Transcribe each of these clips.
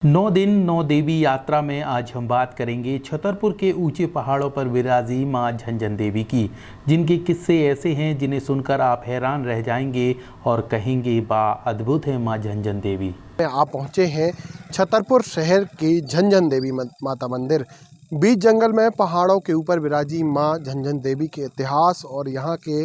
9 दिन 9 देवी यात्रा में आज हम बात करेंगे छतरपुर के ऊंचे पहाड़ों पर विराजी मां झंझन देवी की, जिनके किस्से ऐसे हैं जिन्हें सुनकर आप हैरान रह जाएंगे और कहेंगे वाह, अद्भुत है मां झंझन देवी। आप पहुंचे हैं छतरपुर शहर की झंझन देवी माता मंदिर। बीच जंगल में पहाड़ों के ऊपर विराजी मां झंझन देवी के इतिहास और यहाँ के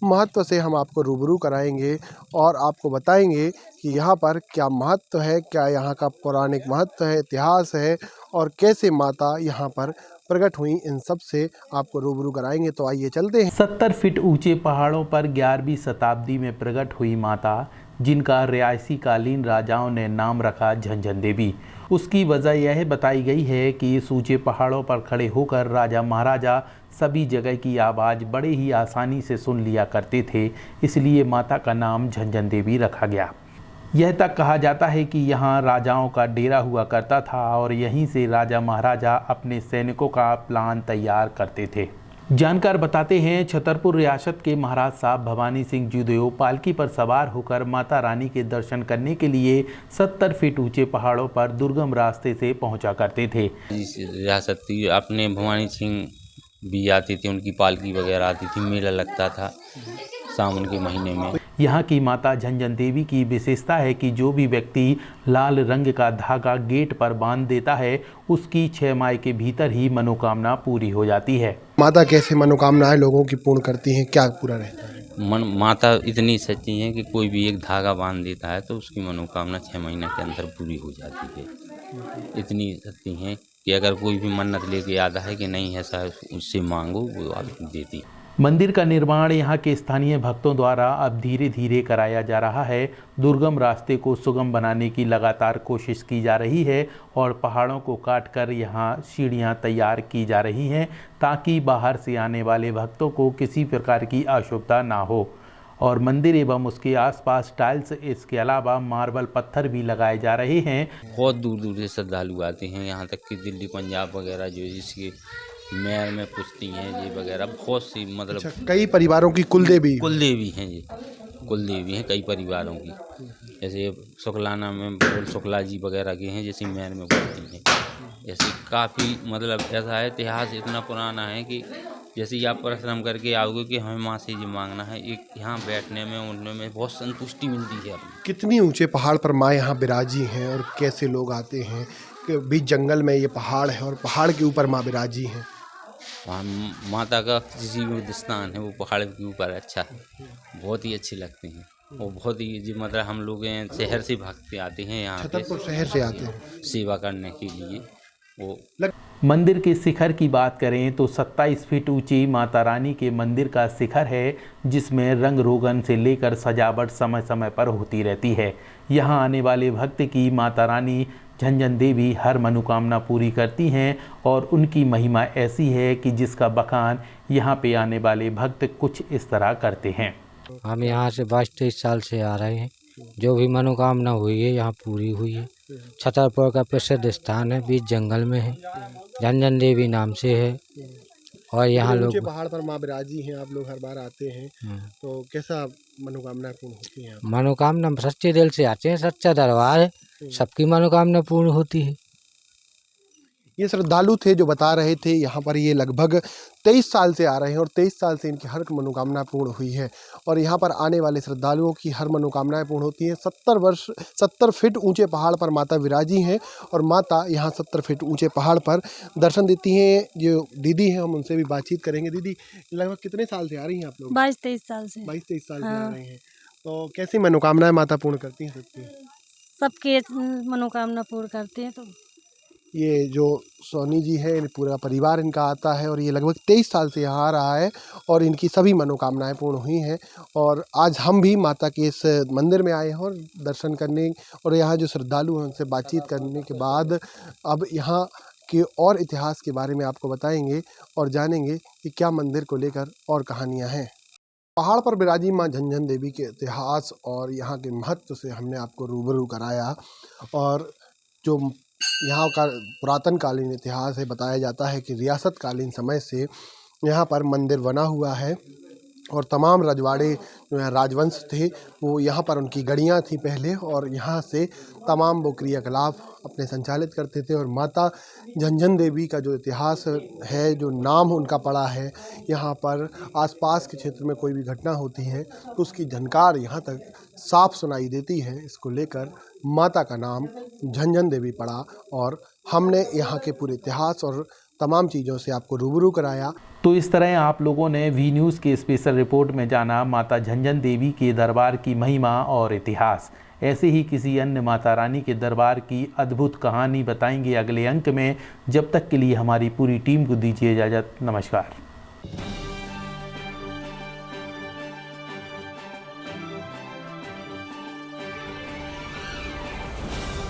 महत्व से हम आपको रूबरू कराएंगे और आपको बताएंगे कि यहाँ पर क्या महत्व है, क्या यहाँ का पौराणिक महत्व है, इतिहास है और कैसे माता यहाँ पर प्रकट हुई। इन सब से आपको रूबरू कराएंगे, तो आइए चलते हैं। 70 फीट ऊंचे पहाड़ों पर 11वीं शताब्दी में प्रकट हुई माता, जिनका रियासी कालीन राजाओं ने नाम रखा झंझन देवी। उसकी वजह यह बताई गई है कि इस ऊंचे पहाड़ों पर खड़े होकर राजा महाराजा सभी जगह की आवाज़ बड़े ही आसानी से सुन लिया करते थे, इसलिए माता का नाम झंझन देवी रखा गया। यह तक कहा जाता है कि यहाँ राजाओं का डेरा हुआ करता था और यहीं से राजा महाराजा अपने सैनिकों का प्लान तैयार करते थे। जानकार बताते हैं, छतरपुर रियासत के महाराज साहब भवानी सिंह जूदेओ पालकी पर सवार होकर माता रानी के दर्शन करने के लिए 70 फीट ऊंचे पहाड़ों पर दुर्गम रास्ते से पहुंचा करते थे। रियासत की अपने भवानी सिंह भी आती थी, उनकी पालकी वगैरह आती थी, मेला लगता था सावन के महीने में। यहाँ की माता झंझन देवी की विशेषता है कि जो भी व्यक्ति लाल रंग का धागा गेट पर बांध देता है, उसकी 6 माह के भीतर ही मनोकामना पूरी हो जाती है। माता कैसे मनोकामनाएं लोगों की पूर्ण करती हैं, क्या पूरा रहता है? माता इतनी सच्ची है कि कोई भी एक धागा बांध देता है तो उसकी मनोकामना 6 महीने के अंदर पूरी हो जाती है। इतनी सच्ची है कि अगर कोई भी मन्नत लेके आता है कि नहीं ऐसा उससे मांगो, वो आपको देती। मंदिर का निर्माण यहाँ के स्थानीय भक्तों द्वारा अब धीरे धीरे कराया जा रहा है। दुर्गम रास्ते को सुगम बनाने की लगातार कोशिश की जा रही है और पहाड़ों को काटकर यहाँ सीढ़ियाँ तैयार की जा रही हैं, ताकि बाहर से आने वाले भक्तों को किसी प्रकार की असुविधा ना हो। और मंदिर एवं उसके आसपास टाइल्स, इसके अलावा मार्बल पत्थर भी लगाए जा रहे हैं। बहुत दूर दूर से श्रद्धालु आते हैं, यहाँ तक कि दिल्ली पंजाब वगैरह जो जिसके मैर में पुछती हैं ये वगैरह, बहुत सी मतलब कई परिवारों की कुलदेवी हैं ये, कुलदेवी हैं कई परिवारों की। जैसे शुक्लाना में शुक्ला जी वगैरह के हैं, जैसे मैर में पुछती हैं। ऐसे काफ़ी मतलब ऐसा है, इतिहास इतना पुराना है कि जैसे ही आप परिश्रम करके आओगे कि हमें माँ से ये मांगना है, एक यहाँ बैठने में उठने में बहुत संतुष्टि मिलती है। कितनी ऊंचे पहाड़ पर माँ यहाँ विराजी हैं और कैसे लोग आते हैं कि बीच जंगल में ये पहाड़ है और पहाड़ के ऊपर माँ विराजी हैं। वहाँ माता का किसी भी स्थान है वो पहाड़ के ऊपर अच्छा है, बहुत ही अच्छे लगते हैं। और बहुत ही जी मतलब हम लोग शहर से भागते आते हैं यहाँ पे, छतरपुर शहर से आते हैं सेवा करने के लिए। वो मंदिर के शिखर की बात करें तो 27 फीट ऊंची माता रानी के मंदिर का शिखर है, जिसमें रंग रोगन से लेकर सजावट समय समय पर होती रहती है। यहाँ आने वाले भक्त की माता रानी झंझन देवी हर मनोकामना पूरी करती हैं और उनकी महिमा ऐसी है कि जिसका बखान यहाँ पे आने वाले भक्त कुछ इस तरह करते हैं। हम यहाँ से 22-23 साल से आ रहे हैं, जो भी मनोकामना हुई है यहाँ पूरी हुई है। छतरपुर का प्रसिद्ध स्थान है, बीच जंगल में है, झंझन देवी नाम से है। और यहाँ लोग पहाड़ पर माँ विराजी हैं, आप लोग हर बार आते हैं, तो कैसा मनोकामना पूर्ण होती है? मनोकामना सच्चे दिल से आते हैं, सच्चा दरबार है, सबकी मनोकामना पूर्ण होती है। ये श्रद्धालु थे जो बता रहे थे, यहाँ पर ये लगभग 23 साल से आ रहे हैं और 23 साल से इनकी हर मनोकामना पूर्ण हुई है और यहाँ पर आने वाले श्रद्धालुओं की हर मनोकामनाएं पूर्ण होती हैं। 70 फीट ऊंचे पहाड़ पर माता विराजी हैं और माता यहाँ 70 फीट ऊंचे पहाड़ पर दर्शन देती हैं। जो दीदी हैं, हम उनसे भी बातचीत करेंगे। दीदी, लगभग कितने साल से आ रही हैं आप लोग? 22-23 साल से। 22-23 साल से हाँ। आ रहे हैं, तो कैसी मनोकामनाएं माता पूर्ण करती हैं सबकी? सबके मनोकामना पूर्ण करते हैं। तो ये जो सोनी जी है, पूरा परिवार इनका आता है और ये लगभग 23 साल से यहाँ आ रहा है और इनकी सभी मनोकामनाएं पूर्ण हुई हैं। और आज हम भी माता के इस मंदिर में आए हैं और दर्शन करने और यहाँ जो श्रद्धालु हैं उनसे बातचीत करने के बाद अब यहाँ के और इतिहास के बारे में आपको बताएंगे और जानेंगे कि क्या मंदिर को लेकर और कहानियाँ हैं। पहाड़ पर विराजी माँ झंझन देवी के इतिहास और यहाँ के महत्व से हमने आपको रूबरू कराया। और जो यहाँ का पुरातन कालीन इतिहास है, बताया जाता है कि रियासत कालीन समय से यहाँ पर मंदिर बना हुआ है और तमाम रजवाड़े जो है राजवंश थे वो यहाँ पर उनकी गढ़ियाँ थी पहले, और यहाँ से तमाम वो क्रियाकलाप अपने संचालित करते थे। और माता झंझन देवी का जो इतिहास है, जो नाम उनका पड़ा है, यहाँ पर आसपास के क्षेत्र में कोई भी घटना होती है तो उसकी झनकार यहाँ तक साफ सुनाई देती है। इसको लेकर माता का नाम झंझन देवी पड़ा, और हमने यहाँ के पूरे इतिहास और तमाम चीज़ों से आपको रूबरू कराया। तो इस तरह आप लोगों ने वी न्यूज़ की स्पेशल रिपोर्ट में जाना माता झंझन देवी के दरबार की महिमा और इतिहास। ऐसे ही किसी अन्य माता रानी के दरबार की अद्भुत कहानी बताएंगे अगले अंक में। जब तक के लिए हमारी पूरी टीम को दीजिए इजाज़त। नमस्कार।